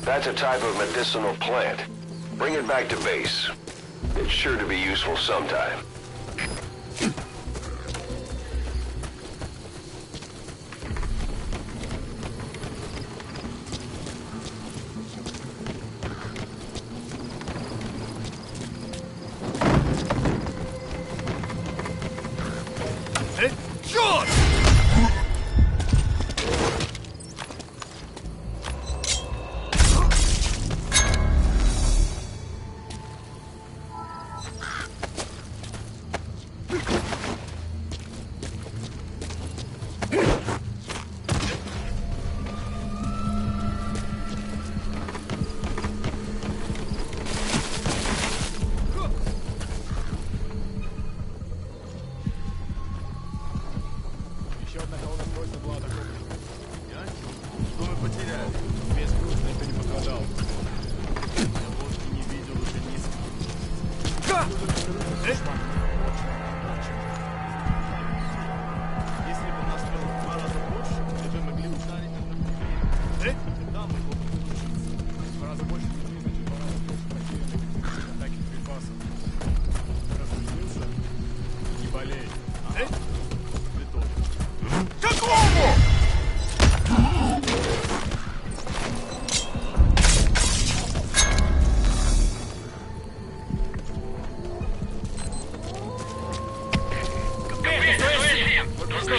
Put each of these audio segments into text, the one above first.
That's a type of medicinal plant. Bring it back to base. It's sure to be useful sometime.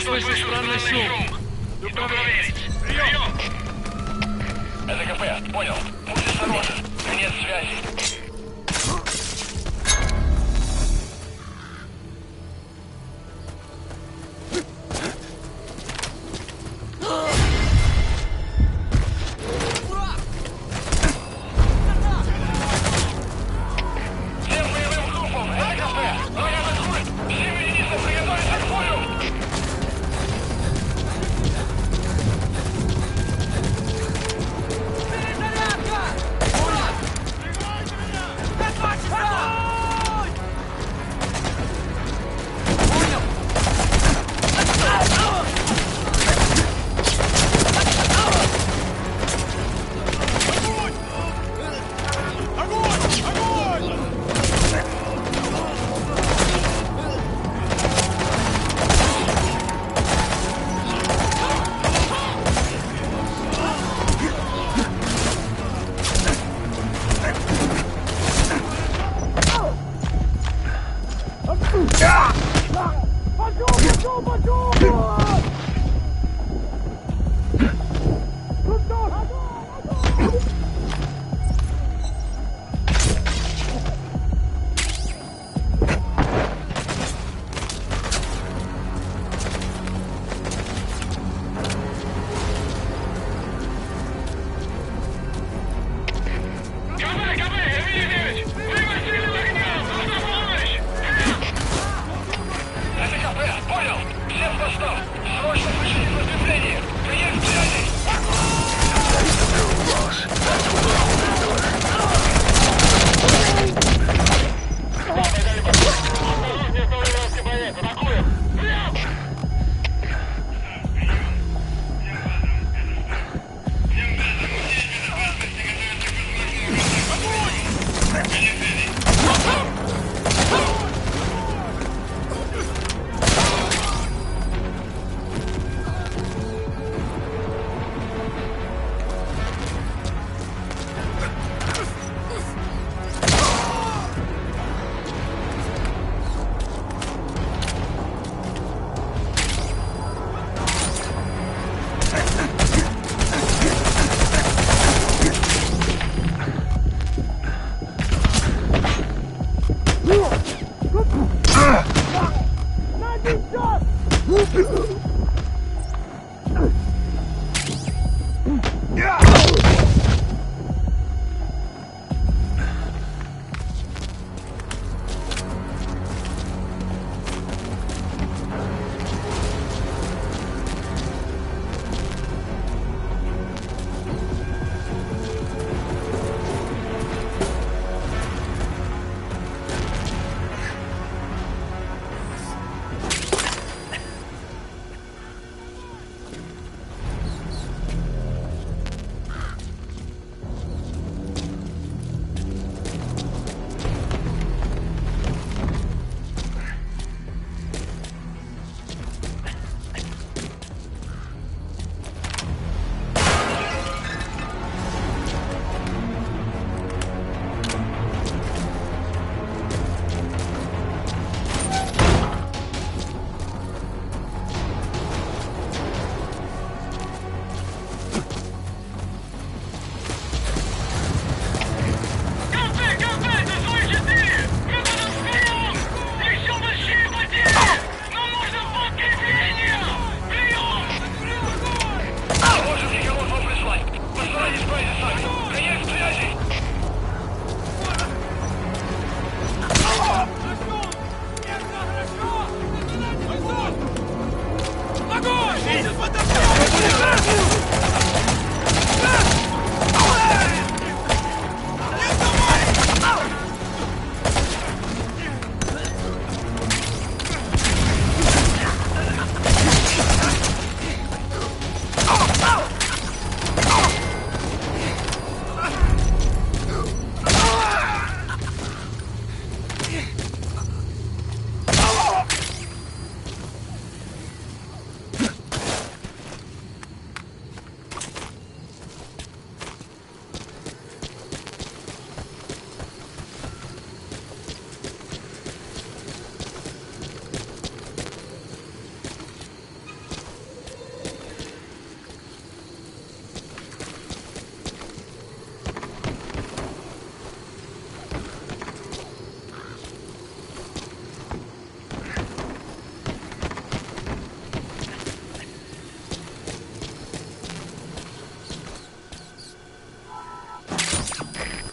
Слышу странный шум. Иду проверить. Прием! Это КП, понял. Будь осторожен. Нет связи. Перезарядка!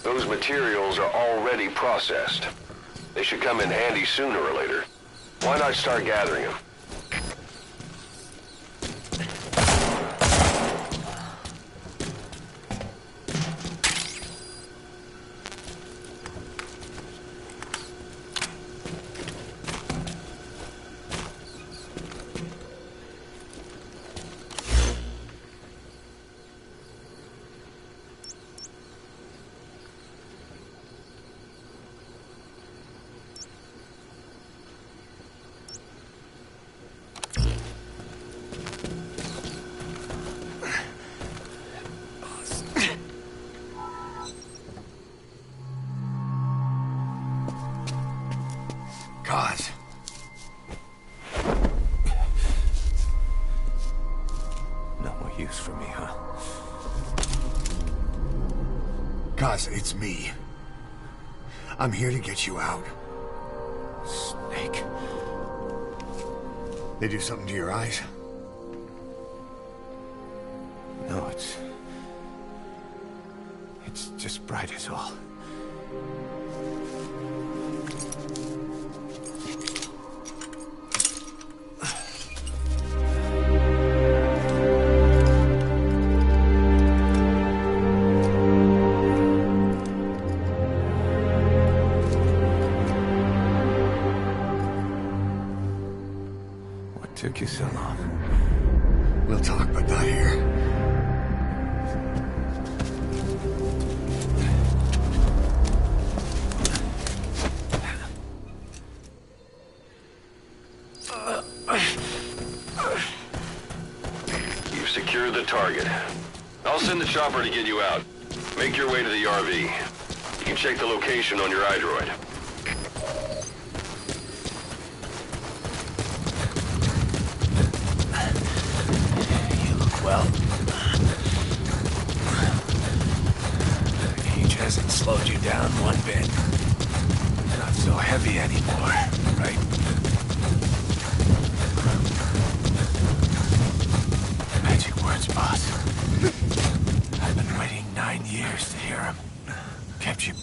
Those materials are already processed. They should come in handy sooner or later. Why not start gathering them? Cause. No more use for me, huh? Cause, it's me. I'm here to get you out. Snake. They do something to your eyes? No, it's just bright as all. What took you so long? We'll talk, but not here. You've secured the target. I'll send the chopper to get you out. Make your way to the RV. You can check the location on your iDroid. You look well. Age hasn't slowed you down one bit. Not so heavy anymore, right? Magic words, boss. I've been waiting 9 years to hear them. Kept you...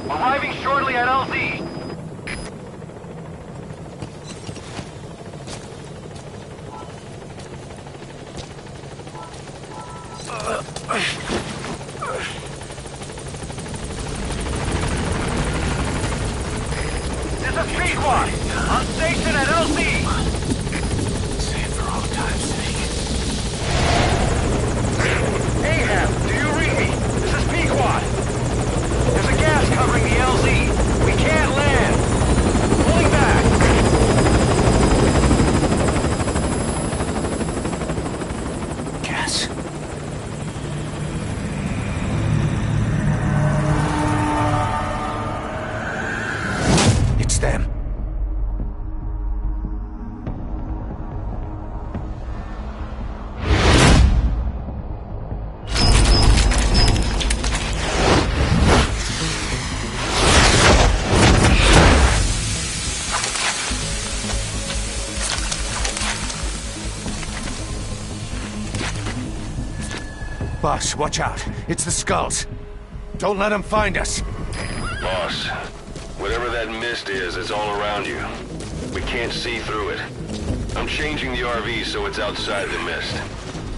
Arriving shortly at LZ. This is P-Quad. On station at LZ. Say it for old time's sake. Ahab, do you read me? This is P-Quad. There's a gas covering the LZ. We can't land. Pulling back. Gas. It's them. Boss, watch out. It's the skulls. Don't let them find us. Boss, whatever that mist is, it's all around you. We can't see through it. I'm changing the RV so it's outside the mist.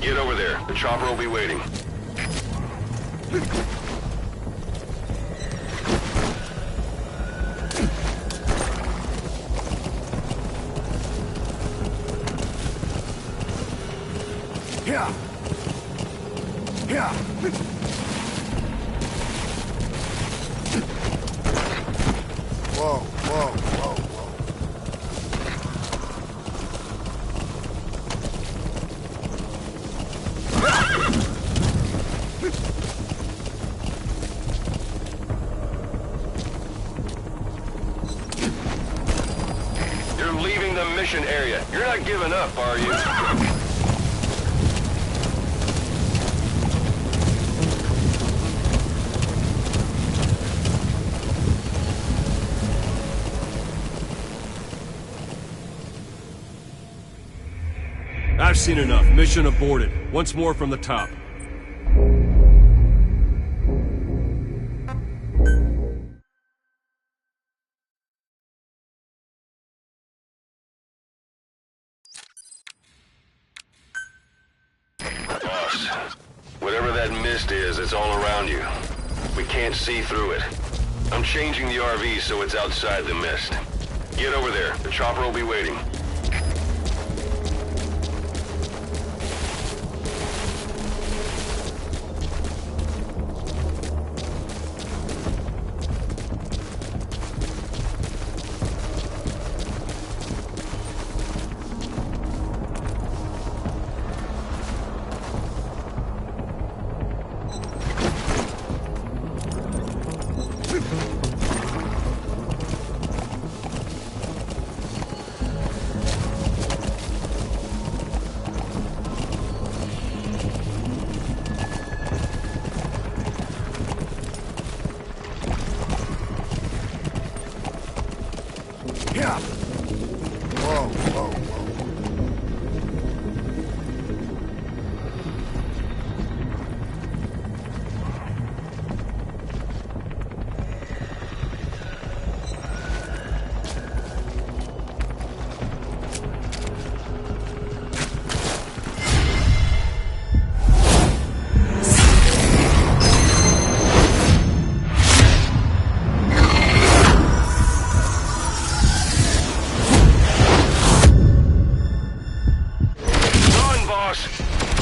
Get over there. The chopper will be waiting. Yeah. Whoa, whoa, whoa, whoa. You're leaving the mission area. You're not giving up, are you? I've seen enough. Mission aborted. Once more from the top. Boss, whatever that mist is, it's all around you. We can't see through it. I'm changing the RV so it's outside the mist. Get over there. The chopper will be waiting. Whoa, whoa, whoa.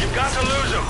You've got to lose him!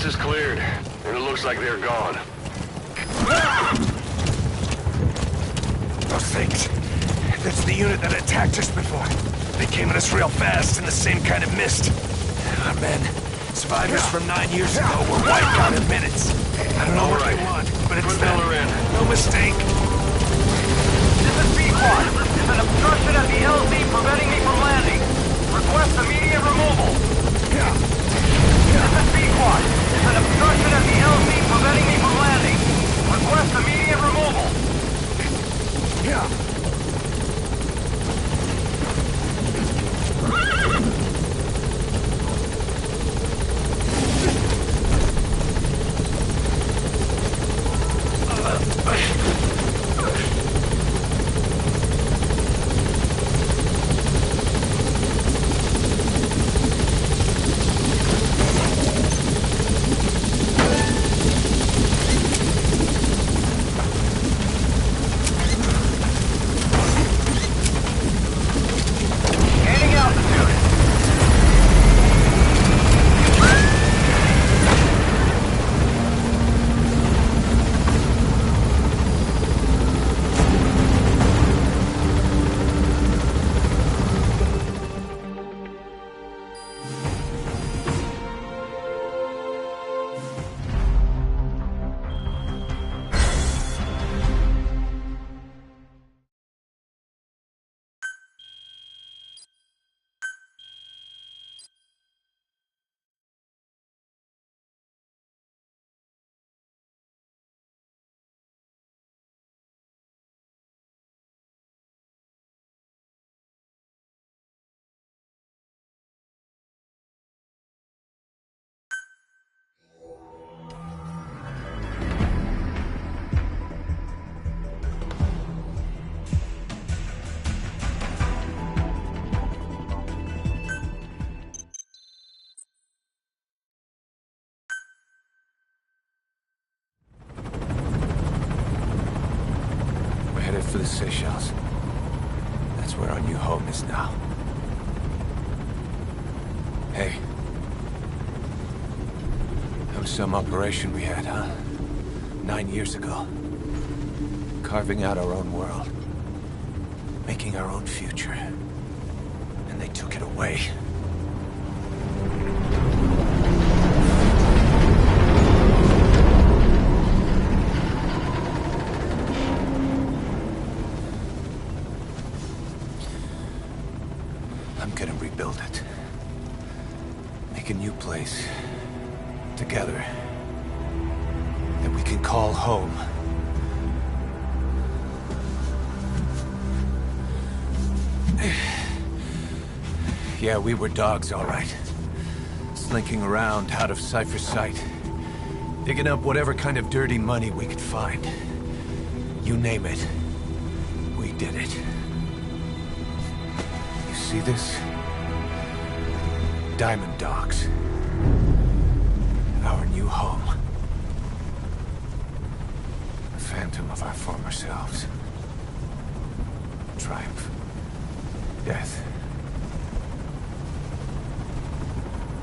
Is cleared, and it looks like they're gone. Those things. That's the unit that attacked us before. They came at us real fast in the same kind of mist. Our men, survivors from 9 years ago, were wiped out in minutes. I don't know what they want, but it's them. No mistake. This is B-Quad. There's an obstruction at the LZ preventing me from landing. Request immediate removal. This is B-Quad. There's an obstruction at the LZ preventing me from landing. Request immediate removal. headed for the Seychelles. That's where our new home is now. Hey. That was some operation we had, huh? 9 years ago. Carving out our own world. Making our own future. And they took it away. I'm gonna rebuild it. Make a new place. Together. That we can call home. Yeah, we were dogs, all right. Slinking around out of Cypher's sight. Digging up whatever kind of dirty money we could find. You name it. We did it. You see this? Diamond Dogs. Our new home. A phantom of our former selves. Triumph. Death.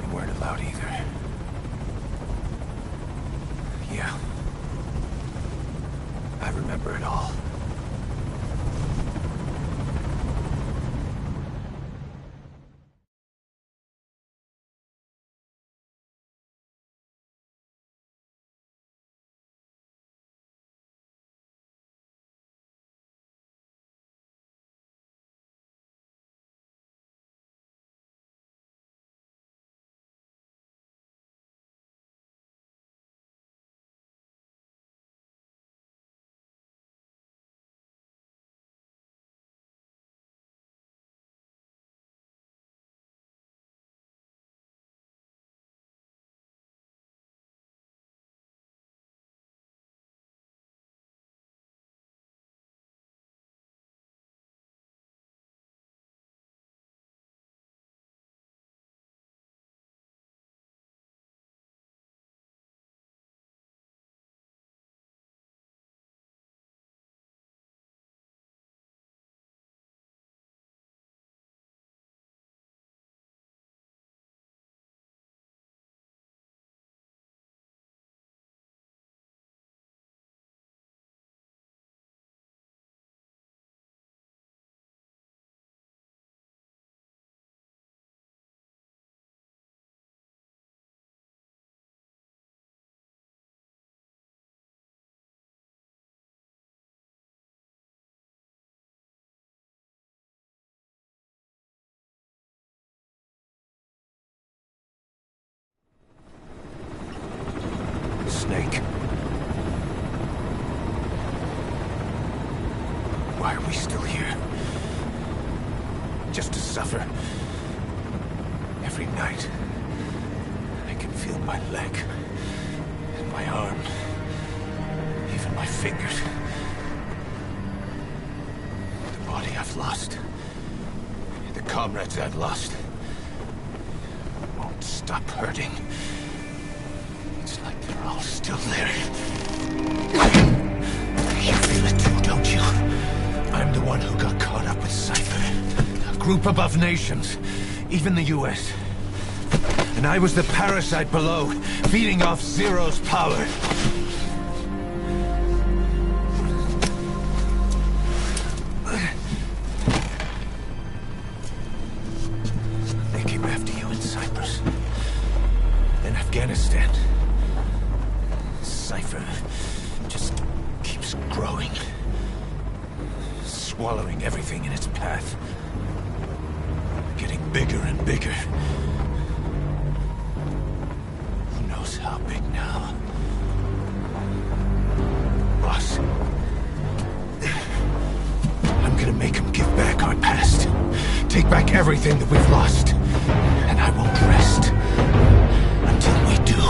We weren't allowed either. Yeah. I remember it all. Snake. Why are we still here? Just to suffer? Every night, I can feel my leg, and my arm, even my fingers. The body I've lost, the comrades I've lost, won't stop hurting. It's like they're all still there. You feel it too, don't you? I'm the one who got caught up with Cypher. A group above nations. Even the US. And I was the parasite below, feeding off Zero's power. They came after you in Cyprus. In Afghanistan. Cypher just keeps growing. Swallowing everything in its path. Getting bigger and bigger. Who knows how big now? Boss. I'm gonna make him give back our past. Take back everything that we've lost. And I won't rest until we do.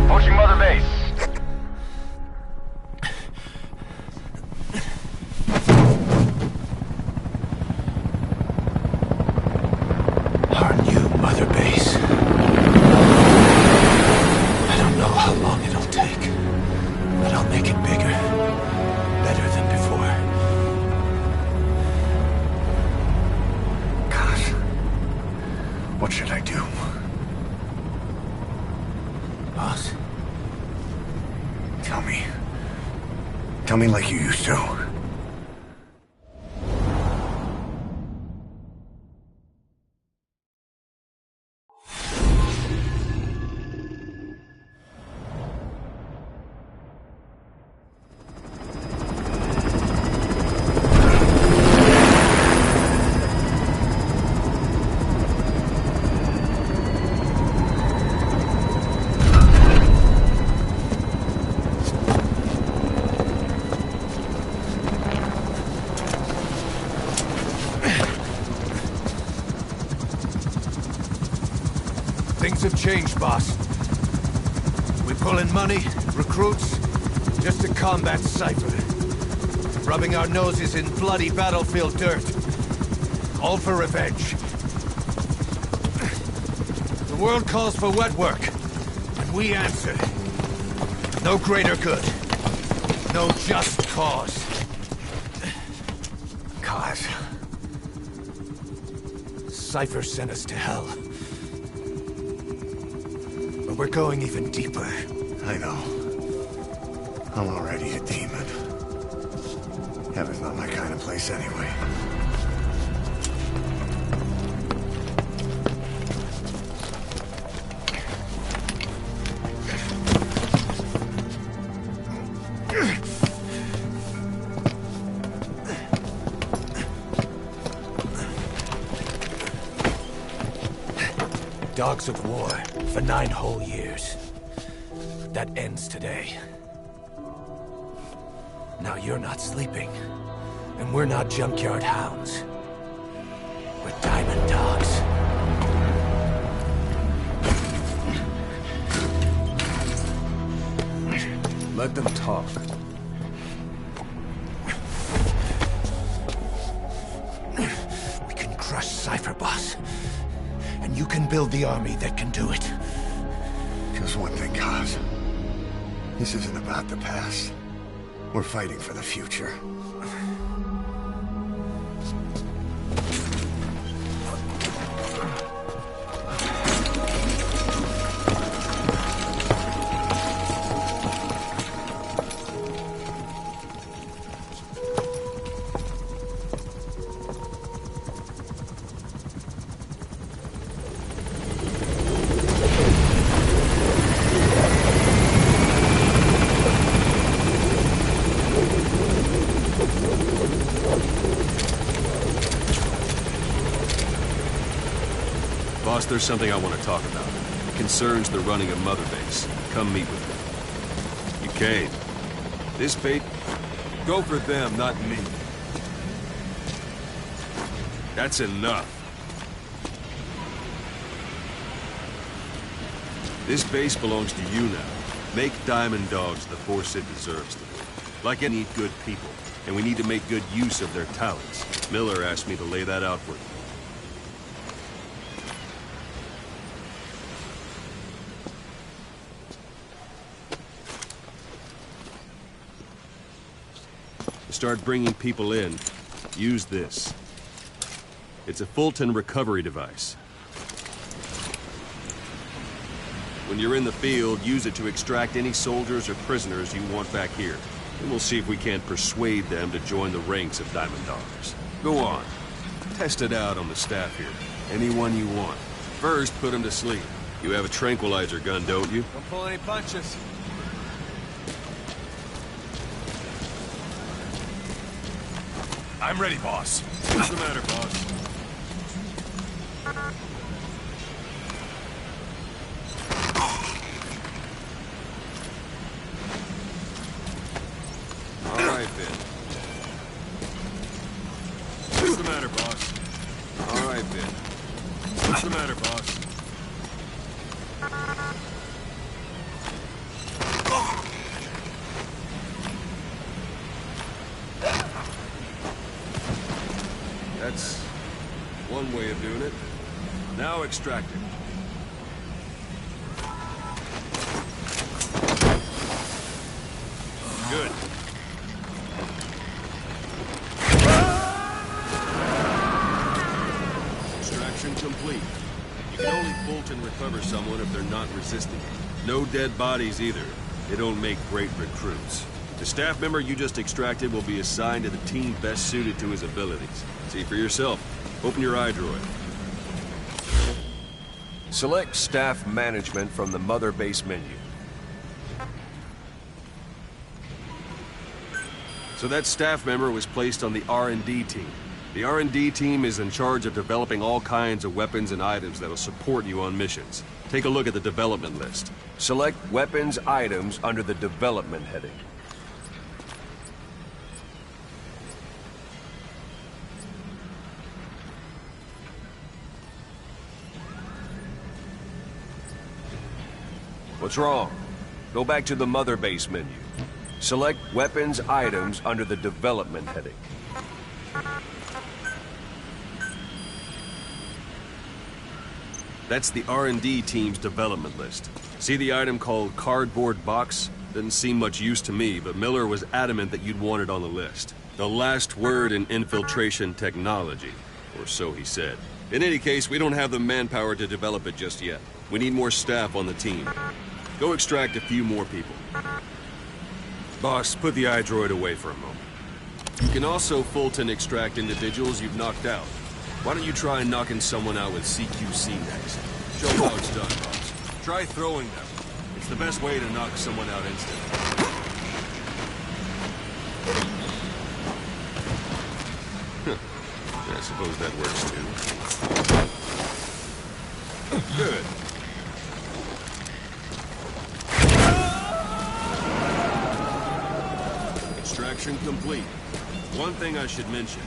Approaching Mother Base. Our new Mother Base. I don't know how long it'll take, but I'll make it bigger What should I do? Boss? Tell me. Tell me like you used to. Things have changed, boss. We pull in money, recruits, just to combat Cypher. Rubbing our noses in bloody battlefield dirt. All for revenge. The world calls for wet work, and we answer. No greater good. No just cause. Cause. Cypher sent us to hell. But we're going even deeper. I know. I'm already a demon. Heaven's not my kind of place anyway. Dogs of war for 9 whole years. That ends today. Now you're not sleeping, and we're not junkyard hounds. We're diamond dogs. Let them talk. We can crush Cypher, boss. And you can build the army that can do it. Just one thing, Kaz. This isn't about the past. We're fighting for the future. Boss, there's something I want to talk about. It concerns the running of Mother Base. Come meet with me. You came. This bait, go for them, not me. That's enough. This base belongs to you now. Make Diamond Dogs the force it deserves to be. Like any good people. And we need to make good use of their talents. Miller asked me to lay that out for you. Start bringing people in, use this. It's a Fulton recovery device. When you're in the field, use it to extract any soldiers or prisoners you want back here. And we'll see if we can't persuade them to join the ranks of Diamond Dogs. Go on. Test it out on the staff here. Anyone you want. First, put them to sleep. You have a tranquilizer gun, don't you? Don't pull any punches. I'm ready, boss. What's the matter, boss? All right, then. What's the matter, boss? All right, then. What's the matter, boss? That's one way of doing it. Now extract it. Good. Extraction complete. You can only Fulton recover someone if they're not resisting. No dead bodies either. They don't make great recruits. The staff member you just extracted will be assigned to the team best suited to his abilities. See for yourself. Open your iDroid. Select staff management from the mother base menu. So that staff member was placed on the R&D team. The R&D team is in charge of developing all kinds of weapons and items that'll support you on missions. Take a look at the development list. Select weapons items under the development heading. What's wrong? Go back to the mother base menu. Select weapons items under the development heading. That's the R&D team's development list. See the item called cardboard box? Didn't seem much use to me, but Miller was adamant that you'd want it on the list. The last word in infiltration technology, or so he said. In any case, we don't have the manpower to develop it just yet. We need more staff on the team. Go extract a few more people. Boss, put the iDroid away for a moment. You can also Fulton extract individuals you've knocked out. Why don't you try knocking someone out with CQC next? Show how it's done, boss. Try throwing them. It's the best way to knock someone out instantly. I suppose that works too. Good. Extraction complete. One thing I should mention.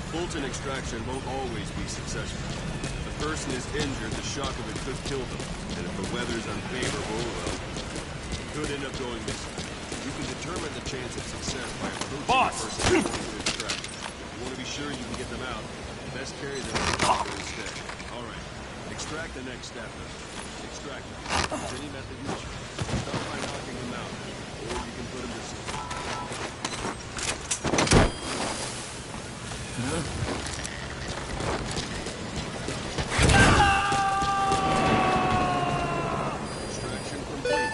Fulton extraction won't always be successful. If the person is injured, the shock of it could kill them. And if the weather's unfavorable, well, it could end up going missing. You can determine the chance of success by approaching the person going to extract. If you want to be sure you can get them out, best carry them to the doctor instead. All right. Extract the next staff member. Extract them. Use any method you choose. Start by knocking them out, or you can put them to sleep. Extraction complete.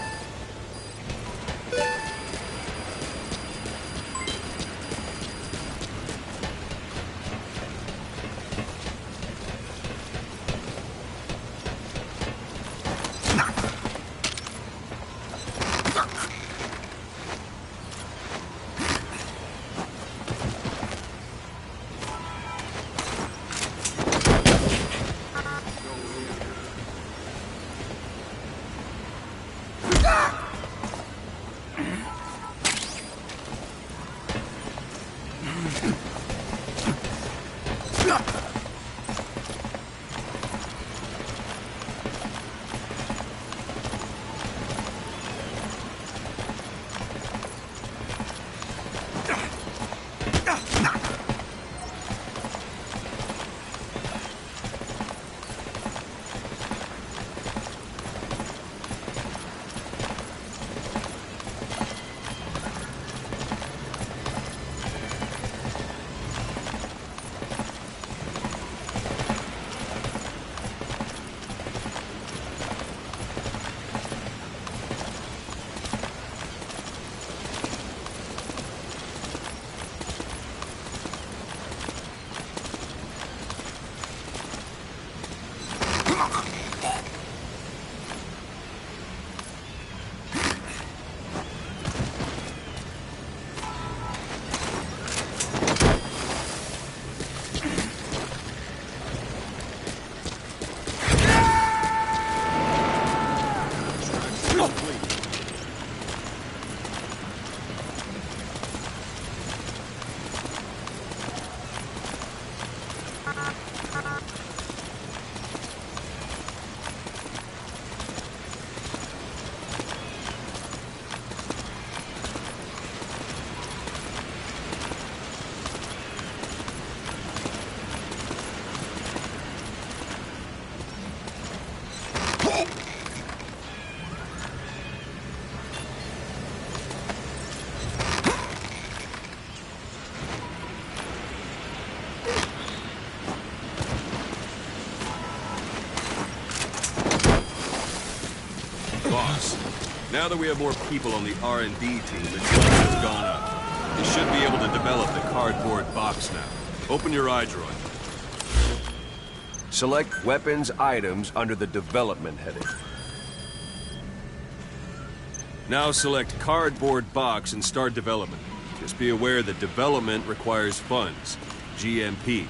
Boss. Now that we have more people on the R&D team, the chance has gone up. You should be able to develop the cardboard box now. Open your iDroid. Select weapons items under the development heading. Now select cardboard box and start development. Just be aware that development requires funds. GMP.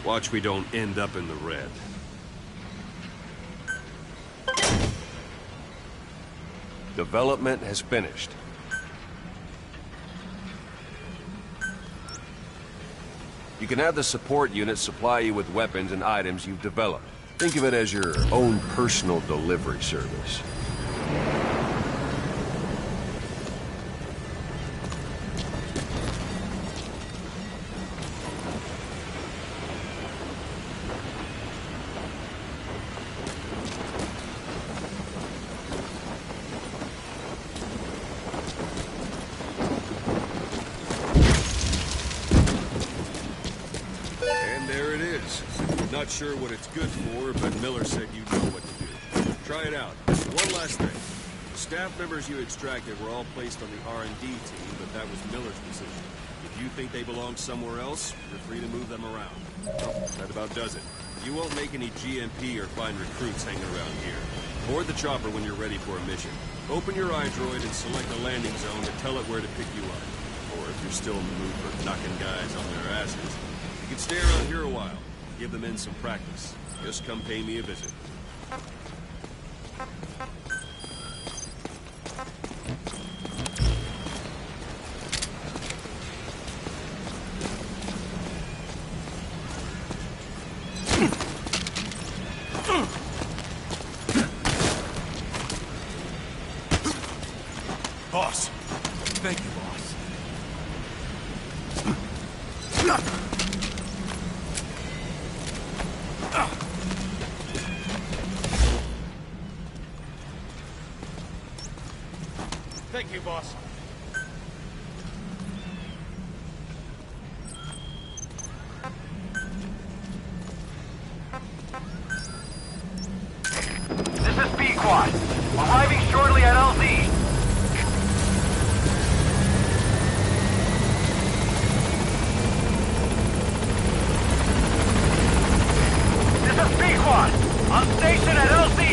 Watch we don't end up in the red. Development has finished. You can have the support unit supply you with weapons and items you've developed. Think of it as your own personal delivery service. Not sure what it's good for, but Miller said you know what to do. Try it out. One last thing. The staff members you extracted were all placed on the R&D team, but that was Miller's decision. If you think they belong somewhere else, you're free to move them around. Well, that about does it. You won't make any GMP or find recruits hanging around here. Board the chopper when you're ready for a mission. Open your iDroid and select a landing zone to tell it where to pick you up. Or if you're still in the mood for knocking guys on their asses, you can stay around here a while. Give them in some practice. Just come pay me a visit. Boss. Thank you, boss. Thank you, boss. This is B-Quad. Arriving shortly at LZ. This is B-Quad. On station at LZ.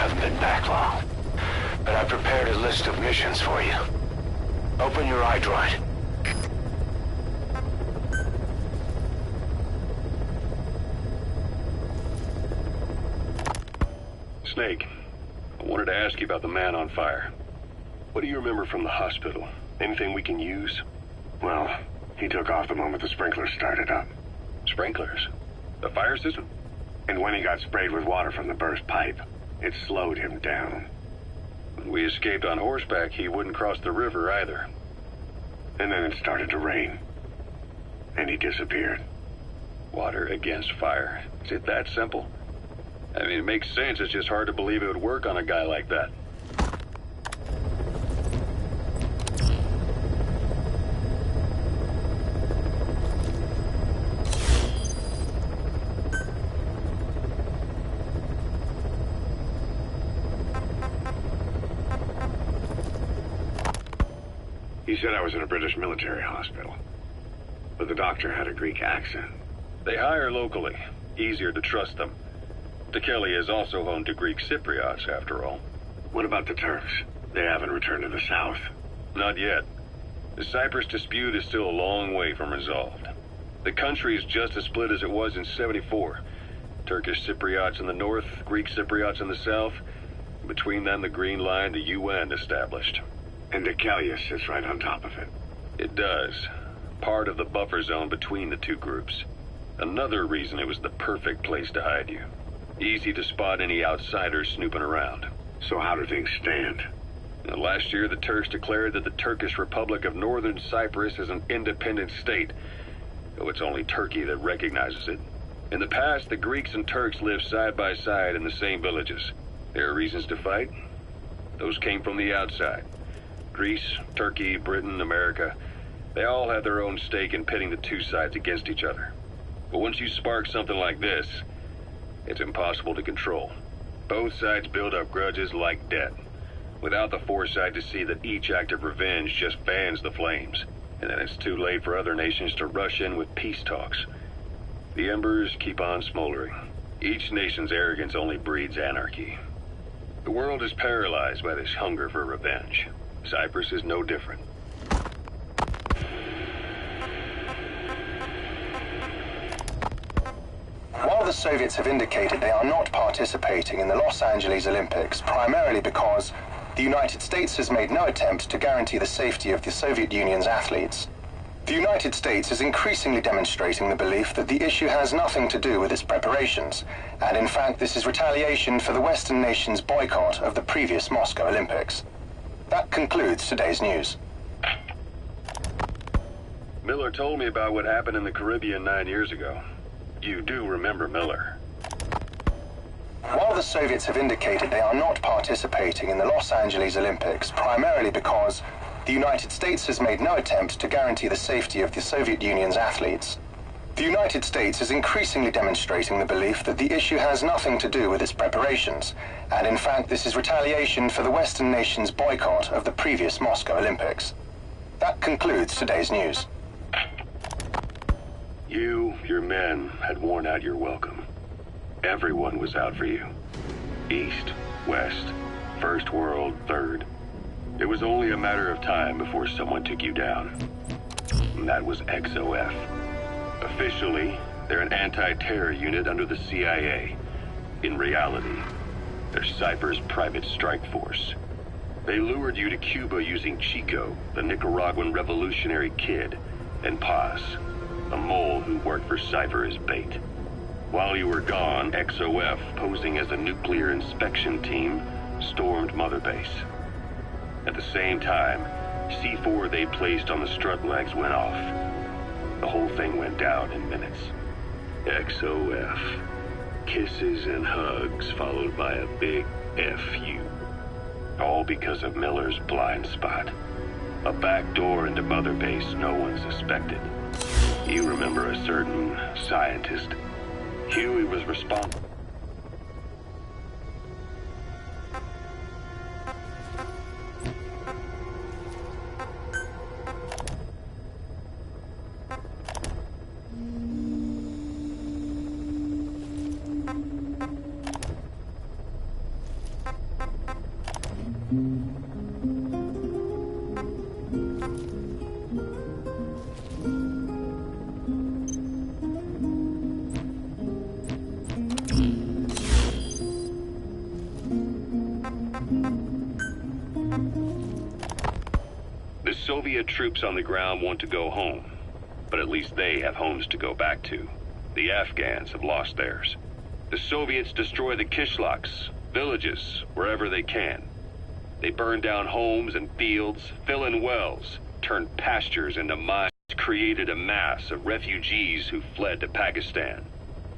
haven't been back long, but I prepared a list of missions for you. Open your iDroid. Snake, I wanted to ask you about the man on fire. What do you remember from the hospital? Anything we can use? Well, he took off the moment the sprinklers started up. Sprinklers? The fire system? And when he got sprayed with water from the burst pipe, it slowed him down. When we escaped on horseback, he wouldn't cross the river either. And then it started to rain. And he disappeared. Water against fire. Is it that simple? I mean, it makes sense. It's just hard to believe it would work on a guy like that. He said I was in a British military hospital. But the doctor had a Greek accent. They hire locally. Easier to trust them. Tekeli is also home to Greek Cypriots, after all. What about the Turks? They haven't returned to the south. Not yet. The Cyprus dispute is still a long way from resolved. The country is just as split as it was in '74. Turkish Cypriots in the north, Greek Cypriots in the south. Between them, the Green Line, the UN established. And Tekeli sits right on top of it. It does. Part of the buffer zone between the two groups. Another reason it was the perfect place to hide you. Easy to spot any outsiders snooping around. So how do things stand? Now, last year, the Turks declared that the Turkish Republic of Northern Cyprus is an independent state, though it's only Turkey that recognizes it. In the past, the Greeks and Turks lived side by side in the same villages. There are reasons to fight. Those came from the outside. Greece, Turkey, Britain, America, they all have their own stake in pitting the two sides against each other. But once you spark something like this, it's impossible to control. Both sides build up grudges like debt, without the foresight to see that each act of revenge just fans the flames, and then it's too late for other nations to rush in with peace talks. The embers keep on smoldering. Each nation's arrogance only breeds anarchy. The world is paralyzed by this hunger for revenge. Cyprus is no different. While the Soviets have indicated they are not participating in the Los Angeles Olympics, primarily because the United States has made no attempt to guarantee the safety of the Soviet Union's athletes, the United States is increasingly demonstrating the belief that the issue has nothing to do with its preparations, and in fact this is retaliation for the Western nations' boycott of the previous Moscow Olympics. That concludes today's news. Miller told me about what happened in the Caribbean 9 years ago. You do remember Miller. While the Soviets have indicated they are not participating in the Los Angeles Olympics, primarily because the United States has made no attempt to guarantee the safety of the Soviet Union's athletes, the United States is increasingly demonstrating the belief that the issue has nothing to do with its preparations, and in fact this is retaliation for the Western nations' boycott of the previous Moscow Olympics. That concludes today's news. You, your men, had worn out your welcome. Everyone was out for you. East, West, First World, Third. It was only a matter of time before someone took you down. And that was XOF. Officially, they're an anti-terror unit under the CIA. In reality, they're Cyprus' private strike force. They lured you to Cuba using Chico, the Nicaraguan revolutionary kid, and Paz, a mole who worked for Cypher as bait. While you were gone, XOF, posing as a nuclear inspection team, stormed Mother Base. At the same time, C4 they placed on the strut legs went off. The whole thing went down in minutes. XOF. Kisses and hugs followed by a big F.U. All because of Miller's blind spot. A back door into Mother Base no one suspected. You remember a certain scientist. Huey was responsible. Soviet troops on the ground want to go home, but at least they have homes to go back to. The Afghans have lost theirs. The Soviets destroy the kishlaks, villages, wherever they can. They burn down homes and fields, fill in wells, turn pastures into mines, created a mass of refugees who fled to Pakistan.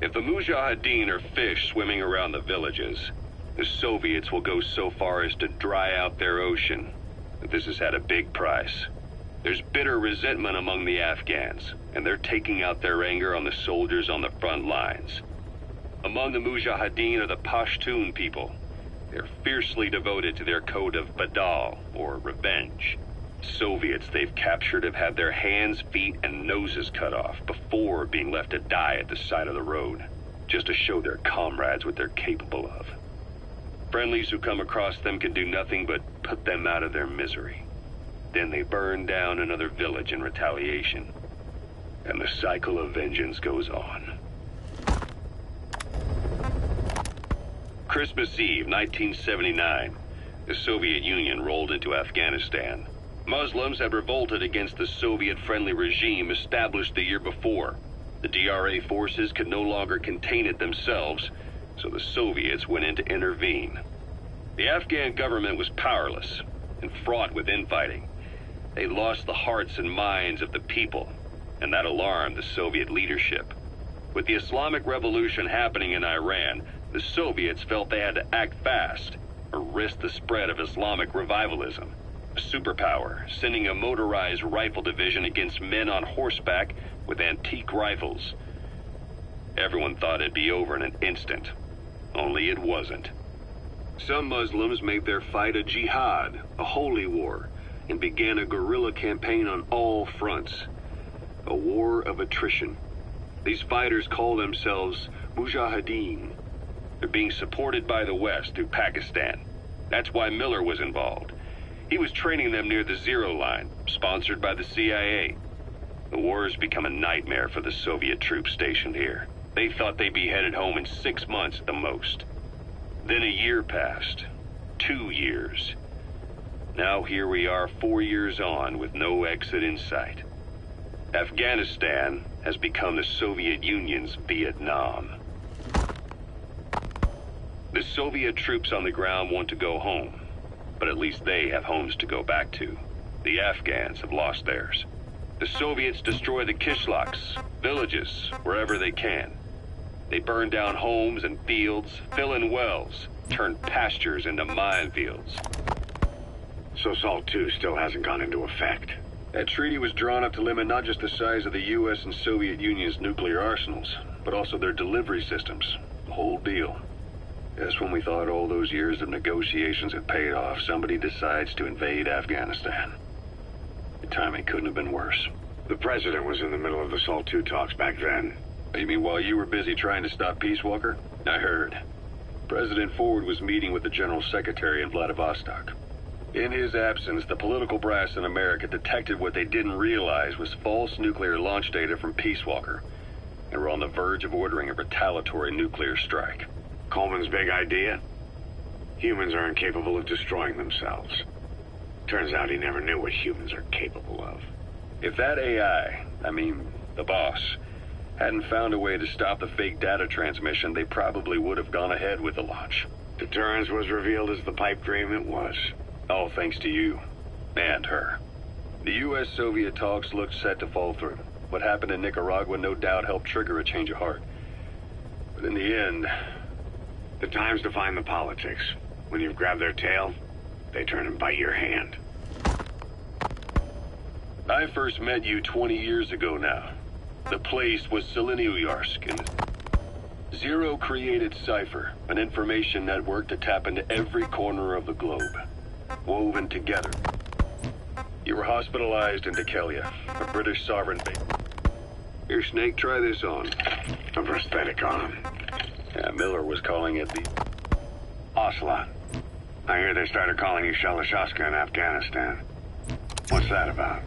If the Mujahideen are fish swimming around the villages, the Soviets will go so far as to dry out their ocean. But this has had a big price. There's bitter resentment among the Afghans, and they're taking out their anger on the soldiers on the front lines. Among the Mujahideen are the Pashtun people. They're fiercely devoted to their code of Badal, or revenge. Soviets they've captured have had their hands, feet, and noses cut off before being left to die at the side of the road, just to show their comrades what they're capable of. Friendlies who come across them can do nothing but put them out of their misery. Then they burn down another village in retaliation. And the cycle of vengeance goes on. Christmas Eve, 1979, the Soviet Union rolled into Afghanistan. Muslims had revolted against the Soviet-friendly regime established the year before. The DRA forces could no longer contain it themselves, so the Soviets went in to intervene. The Afghan government was powerless and fraught with infighting. They lost the hearts and minds of the people, and that alarmed the Soviet leadership. With the Islamic Revolution happening in Iran, the Soviets felt they had to act fast or risk the spread of Islamic revivalism. A superpower, sending a motorized rifle division against men on horseback with antique rifles. Everyone thought it'd be over in an instant, only it wasn't. Some Muslims made their fight a jihad, a holy war, and began a guerrilla campaign on all fronts. A war of attrition. These fighters call themselves Mujahideen. They're being supported by the West through Pakistan. That's why Miller was involved. He was training them near the Zero Line, sponsored by the CIA. The war has become a nightmare for the Soviet troops stationed here. They thought they'd be headed home in 6 months at the most. Then a year passed. 2 years. Now here we are 4 years on with no exit in sight. Afghanistan has become the Soviet Union's Vietnam. The Soviet troops on the ground want to go home, but at least they have homes to go back to. The Afghans have lost theirs. The Soviets destroy the kishlaks, villages, wherever they can. They burn down homes and fields, fill in wells, turn pastures into minefields. So SALT II still hasn't gone into effect. That treaty was drawn up to limit not just the size of the U.S. and Soviet Union's nuclear arsenals, but also their delivery systems. The whole deal. Just when we thought all those years of negotiations had paid off, somebody decides to invade Afghanistan. The timing couldn't have been worse. The president was in the middle of the SALT II talks back then. You mean while you were busy trying to stop Peace Walker? I heard. President Ford was meeting with the General Secretary in Vladivostok. In his absence, the political brass in America detected what they didn't realize was false nuclear launch data from Peace Walker. They were on the verge of ordering a retaliatory nuclear strike. Coleman's big idea? Humans are incapable of destroying themselves. Turns out he never knew what humans are capable of. If that AI, the boss, hadn't found a way to stop the fake data transmission, they probably would have gone ahead with the launch. Deterrence was revealed as the pipe dream it was. All thanks to you. And her. The U.S.-Soviet talks looked set to fall through. What happened in Nicaragua no doubt helped trigger a change of heart. But in the end... The time's to find the politics. When you've grabbed their tail, they turn and bite your hand. I first met you 20 years ago now. The place was Selenouyarsk, and Zero created Cypher, an information network to tap into every corner of the globe, woven together. You were hospitalized in Dekelia, a British sovereign base. Here, Snake, try this on. A prosthetic arm. Yeah, Miller was calling it the Ocelot. I hear they started calling you Shalashashka in Afghanistan. What's that about?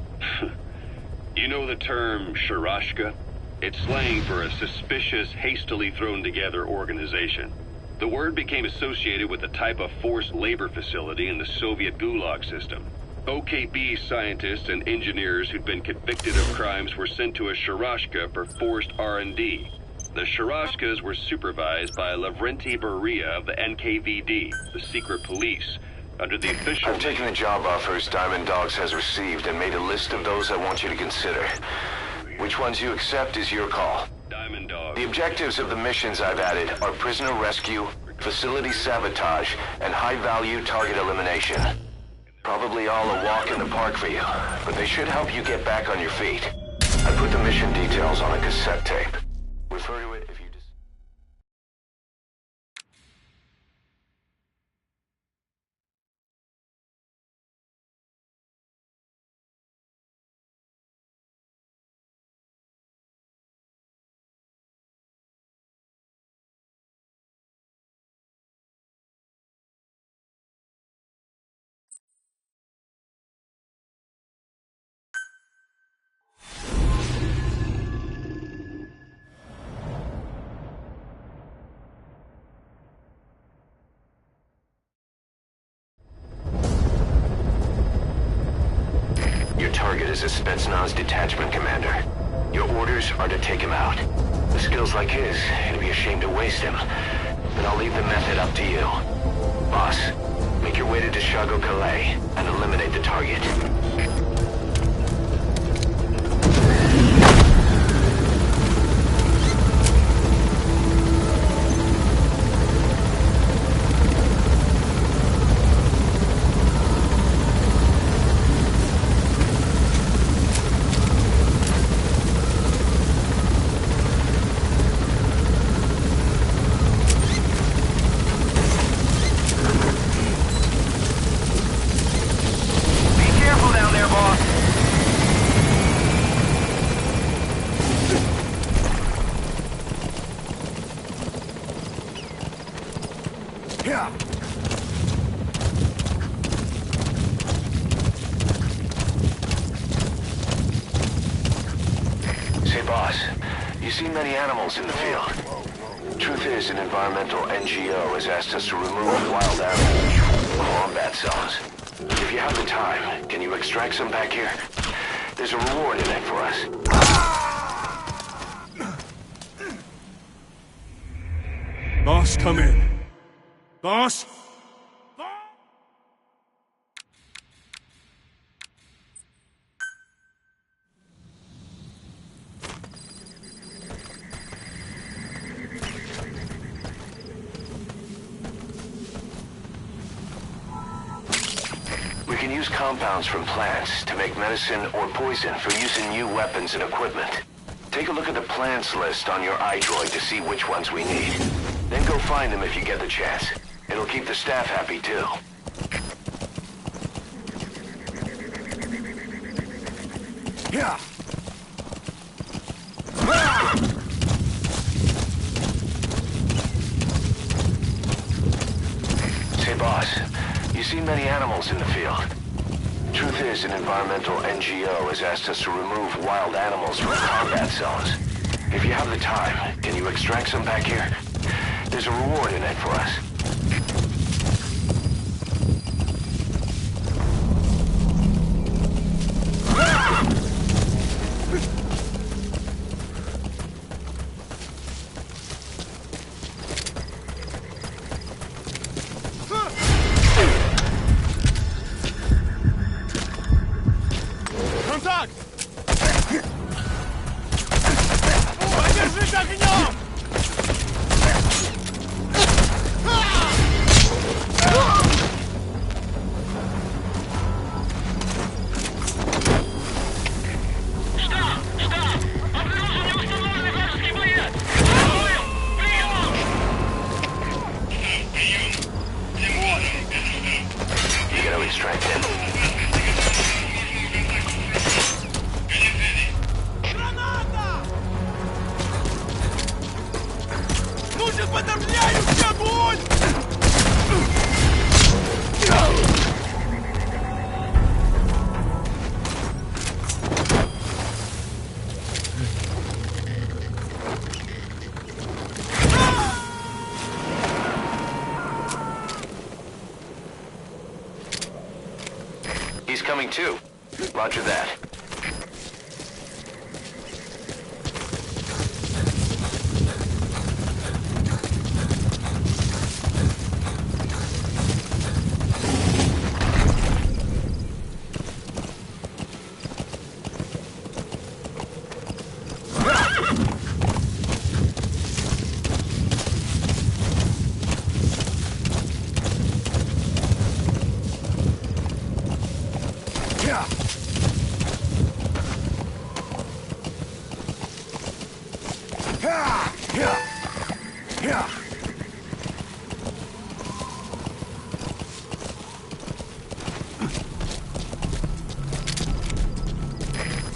You know the term Sharashka? It's slang for a suspicious, hastily thrown together organization. The word became associated with a type of forced labor facility in the Soviet Gulag system. OKB scientists and engineers who'd been convicted of crimes were sent to a Sharashka for forced R&D. The Sharashkas were supervised by Lavrenti Beria of the NKVD, the secret police, under the official... I've taken the job offers Diamond Dogs has received and made a list of those I want you to consider. Which ones you accept is your call. Diamond Dogs. The objectives of the missions I've added are prisoner rescue, facility sabotage, and high-value target elimination. Probably all a walk in the park for you, but they should help you get back on your feet. I put the mission details on a cassette tape. Refer to it if you just... Your target is a Spetsnaz detachment commander. Your orders are to take him out. With skills like his, it'd be a shame to waste him. But I'll leave the method up to you. Boss, make your way to Deshago Calais and eliminate the target. Say, boss, you see many animals in the field. Truth is, an environmental NGO has asked us to remove wild animals from combat zones. If you have the time, can you extract some back here? There's a reward in it for us. Boss, come in. Boss? We can use compounds from plants to make medicine or poison for use in new weapons and equipment. Take a look at the plants list on your iDroid to see which ones we need. Then go find them if you get the chance. It'll keep the staff happy, too. Yeah. Say, boss, you see many animals in the field. Truth is, an environmental NGO has asked us to remove wild animals from combat zones. If you have the time, can you extract some back here? There's a reward in it for us. Контакт! Подержись огнем! You gotta extract him. Лучше подавляю огонь! He's coming going too. Roger that.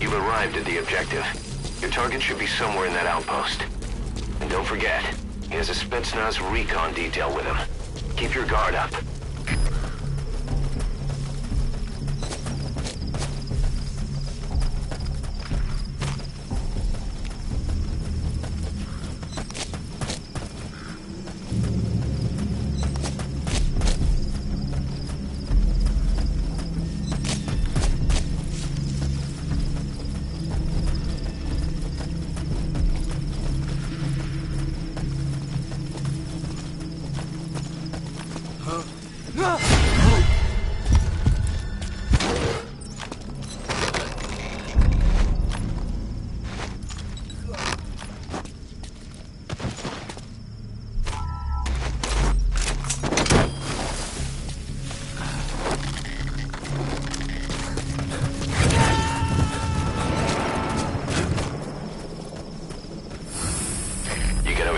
You've arrived at the objective. Your target should be somewhere in that outpost. And don't forget, he has a Spetsnaz recon detail with him. Keep your guard up.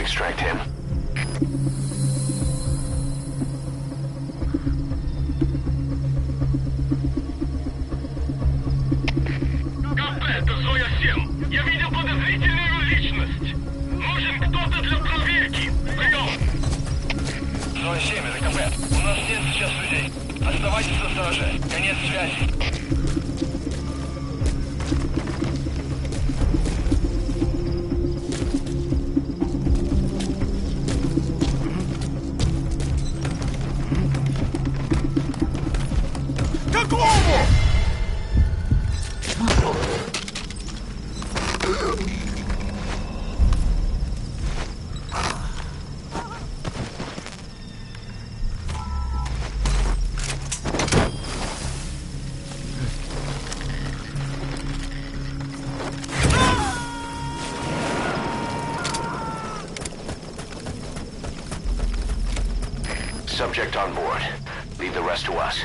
Extract him. Это Зоя-7. Я видел подозрительную личность. Нужен кто-то для проверки. Прием. Зоя-7, это КП. У нас нет сейчас людей. Оставайтесь на стороже. Конец связи. Subject on board. Leave the rest to us.